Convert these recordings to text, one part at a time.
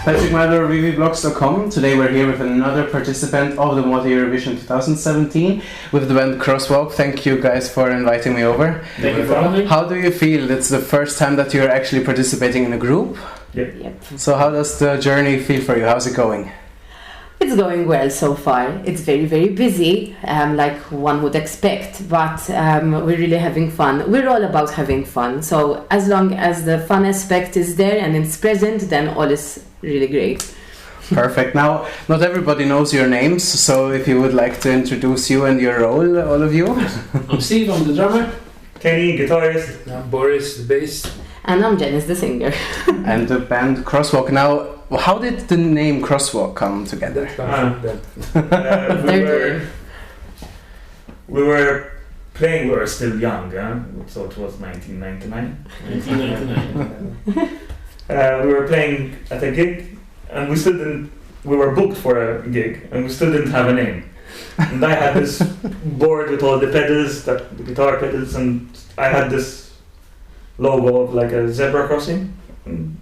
Patrick Myler, wiwibloggs.com. Today we're here with another participant of the Malta Eurovision 2017 with the band Crosswalk. Thank you guys for inviting me over. Thank you for having me. How do you feel? It's the first time that you're actually participating in a group? Yep. So how does the journey feel for you? How's it going? It's going well so far. It's very, very busy, like one would expect, but we're really having fun. We're all about having fun. So as long as the fun aspect is there and it's present, then all is really great. Perfect. Now, not everybody knows your names, so if you would like to introduce you and your role, all of you. I'm Steve, I'm the drummer. Kenny, guitarist. I'm Boris, the bass. And I'm Janice, the singer. And the band Crosswalk. Now, how did the name Crosswalk come together? We were playing, we were still young, so it was 1999. 1999. We were playing at a gig, and we were booked for a gig, and we still didn't have a name. And I had this board with all the pedals, the guitar pedals, and I had this logo of like a zebra crossing.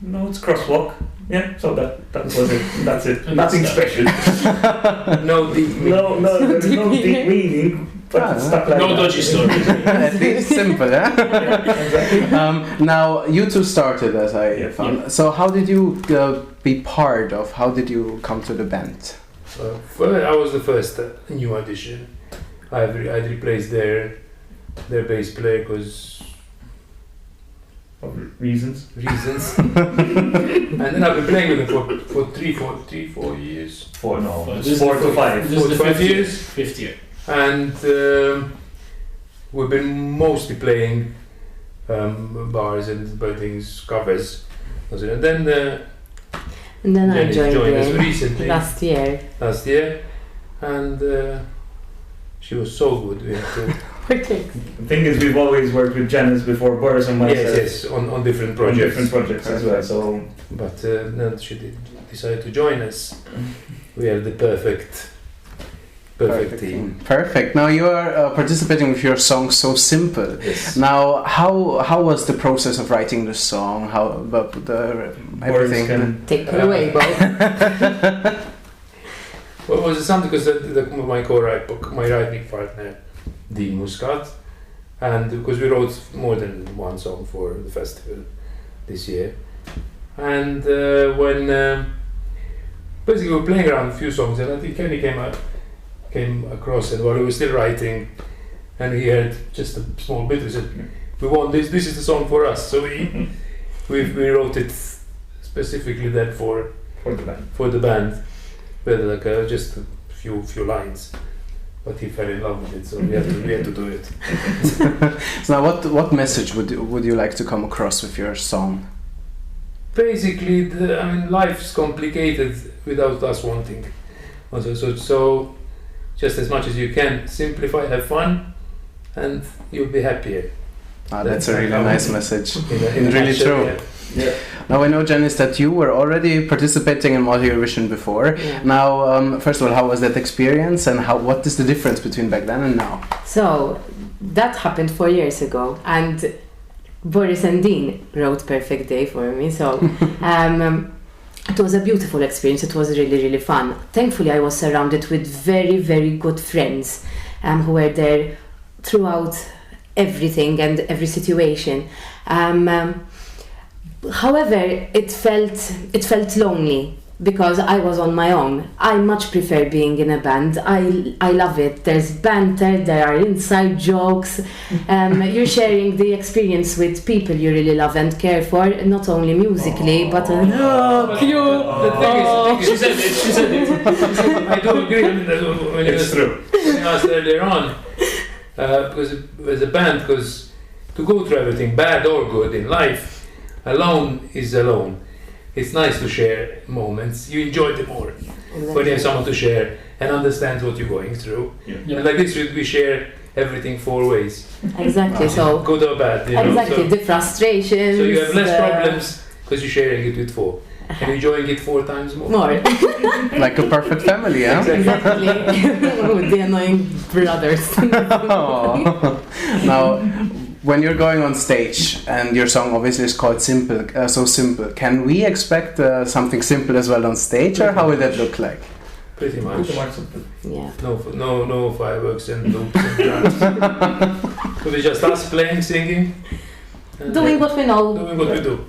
No, it's Crosswalk. Yeah, so that was it. That's it. Nothing special. No deep meaning. There's no deep meaning, but it's stuck like No that. dodgy stories. At least simple, eh? Exactly. Now, you two started, as I found. Yeah. So how did you be part of, how did you come to the band? I was the first new addition. I'd replaced their bass player because Reasons. and then I've been playing with them for 4 years. 4 This is 4 the to 5. This is the 5 years. Fifth year. And we've been mostly playing bars and buildings, covers. And then And then I Janice joined joined us in recently. last year. And she was so good. We had to Okay. The thing is, we've always worked with Janice before Boris and myself. yes, on different On projects. different projects as well. So But then she decided to join us. We are the perfect team. Perfect. Now you are participating with your song So Simple. Yes. Now, how was the process of writing the song? How about the everything? Take it away, Bob. Well, it was something because my writing partner, Dean Muscat, and because we wrote more than one song for the festival this year, and when basically we were playing around a few songs, and I think Kenny came across it while we were still writing, and he heard just a small bit. We said, "We want this. This is the song for us." So we wrote it specifically then for the band, but like just a few lines. But he fell in love with it, so we had to do it. So now, what message would you like to come across with your song? Basically, life's complicated without us wanting. So just as much as you can, simplify, have fun, and you'll be happier. That's a really nice message. In Really true. Yeah. Now I know, Janice, that you were already participating in Malta Eurovision before. Yeah. Now, first of all, how was that experience, and what is the difference between back then and now? So that happened 4 years ago, and Boris and Dean wrote Perfect Day for me. So it was a beautiful experience. It was really, really fun. Thankfully, I was surrounded with very, very good friends who were there throughout everything and every situation. However, it felt lonely because I was on my own. I much prefer being in a band. I love it. There's banter, there are inside jokes. You're sharing the experience with people you really love and care for, not only musically, but The thing is, she said it. I do agree. When it's true. When you asked earlier on, because as a band, because to go through everything, bad or good in life, alone is alone. It's nice to share moments. You enjoy them more when you have someone to share and understands what you're going through. Yeah. And like this, we share everything 4 ways. Exactly. So good or bad. exactly, the frustrations. So you have less problems because you're sharing it with 4 and enjoying it 4 times more. Like a perfect family, yeah? Exactly. With the annoying brothers. Now, when you're going on stage and your song obviously is called Simple, So Simple, can we expect something simple as well on stage, or how will that look like? Pretty much. Simple. Yeah. No fireworks and loops and drums. So we just us playing, singing. and Doing what we know. doing what we do.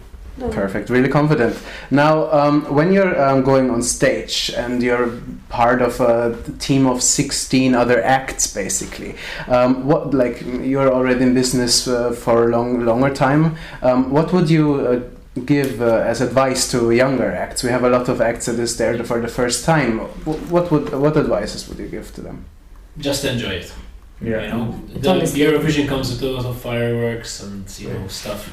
Perfect, really confident. Now, when you're going on stage and you're part of a team of 16 other acts, basically, what like you're already in business for a longer time. What would you give as advice to younger acts? We have a lot of acts that is there for the first time. What advices would you give to them? Just enjoy it. Yeah. You know, the Honestly. Eurovision comes with a lot of fireworks and stuff.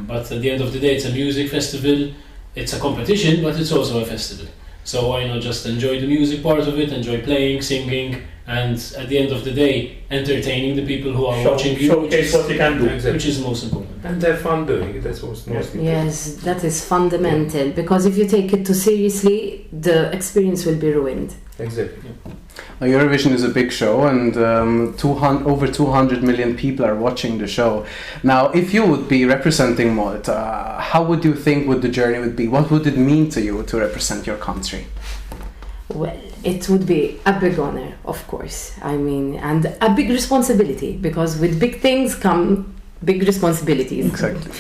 But at the end of the day, it's a music festival. It's a competition, but it's also a festival. So why not just enjoy the music part of it, enjoy playing, singing, and at the end of the day, entertaining the people who are watching you, Showcase what you can do. Exactly. which is most important. And have fun doing it. That's what's most important. Yes, that is fundamental, because if you take it too seriously, the experience will be ruined. Exactly. Eurovision is a big show, and over 200 million people are watching the show. Now, if you would be representing Malta, how would you think would the journey would be? What would it mean to you to represent your country? Well, it would be a big honor, of course. I mean, and a big responsibility, because with big things come big responsibilities. Exactly.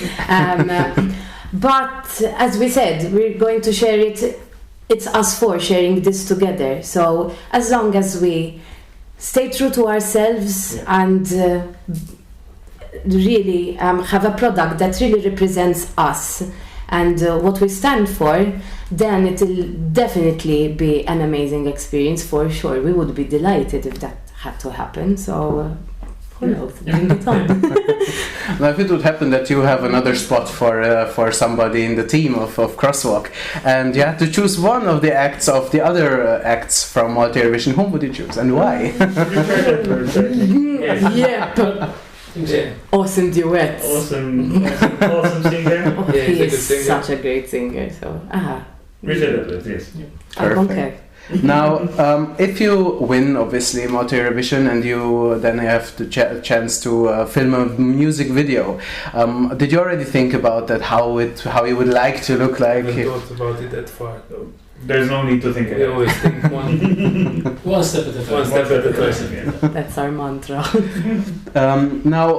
But as we said, we're going to share it. It's us four sharing this together. So as long as we stay true to ourselves and really have a product that really represents us and what we stand for, then it will definitely be an amazing experience for sure. We would be delighted if that had to happen. So who knows? Bring it on. Now, if it would happen that you have another spot for somebody in the team of Crosswalk, and you had to choose one of the acts of the other acts from Malta Eurovision, whom would you choose and why? Yep. Yeah. Awesome duets. Awesome singer. Oh, Yeah, he's he a good is singer. such a great singer. So, Richard Edwards, yes. I don't Perfect. care. Now, if you win, obviously, Malta Eurovision, and you then have the chance to film a music video, did you already think about that? How you would like to look I like? haven't thought about it that far. There's no need to think We ahead. always think One step at a time. One step at a time. That's our mantra. Now,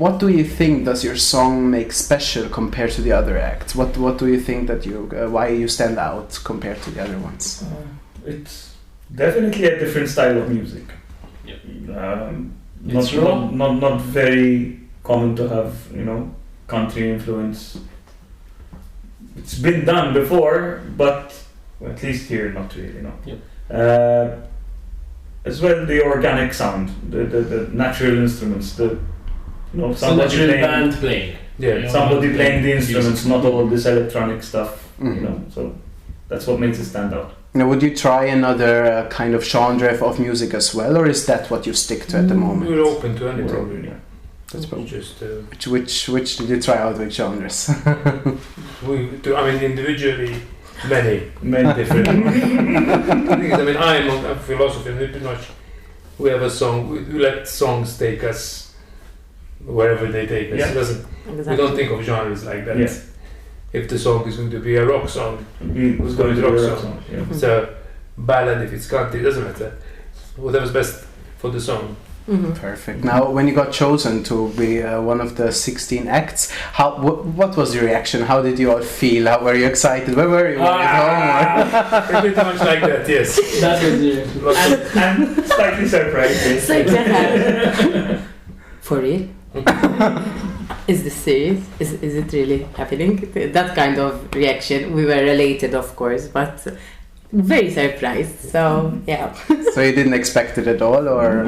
what do you think does your song make special compared to the other acts? What do you think that why you stand out compared to the other ones? It's definitely a different style of music. Yep. Not, It's raw. not very common to have, country influence. It's been done before, but at least here, not really, Yep. As well, the organic sound, the natural instruments, It's a somebody natural playing, band playing. Yeah. somebody playing the instruments, Music. not all this electronic stuff. Mhm. So that's what makes it stand out. Now, would you try another kind of genre of music as well, or is that what you stick to at the moment? We're open to We're anything. open, yeah. That's probably Just which did you try out with genres? we do. I mean, individually, many. Many different. I'm a philosopher. And pretty much, we have a song. We let songs take us wherever they take us. Yeah. It doesn't. We don't think of genres like that. Yeah. If the song is going to be a rock song, It's going to be a rock rock song. song, yeah. it's a ballad. If it's country, it doesn't matter. Whatever's best for the song. Mhm. Perfect. Now, when you got chosen to be one of the 16 acts, what was the reaction? How did you all feel? How were you excited? Where were you? Were you at home? Or? Pretty much like that. Yes. That was the And slightly surprised. yes. So for real? Is this serious? Is it really happening? That kind of reaction. We were related, of course, but very surprised. So yeah. So you didn't expect it at all, or?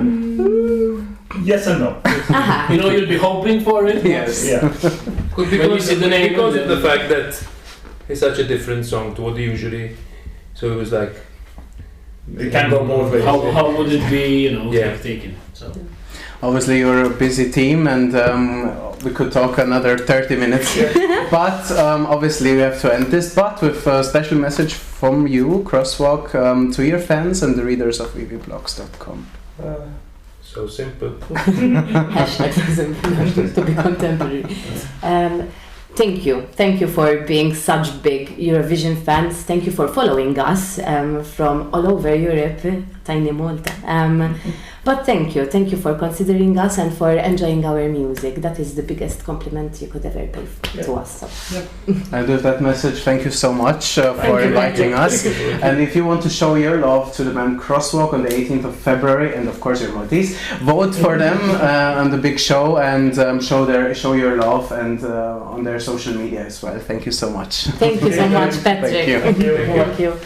Yes and no. Aha. you'll be hoping for it. Yes. Yeah. When you see the name, because then- of the fact that it's such a different song to what usually. So it was like. It can go both ways. How would it be, Yeah. taken? So Obviously, you're a busy team, and we could talk another 30 minutes. But obviously, we have to end this. But with a special message from you, Crosswalk, to your fans and the readers of wiwibloggs.com. So simple. Hashtag so simple, to be contemporary. Thank you for being such big Eurovision fans. Thank you for following us from all over Europe, tiny Malta. But thank you for considering us and for enjoying our music. That is the biggest compliment you could ever pay to us. So. And with that message, thank you so much for inviting us. And if you want to show your love to the band Crosswalk on the 18th of February, and of course you're Maltese, vote for them on the big show and show your love and on their social media as well. Thank you so much. Thank you so much, Patrick. Thank you. Thank you.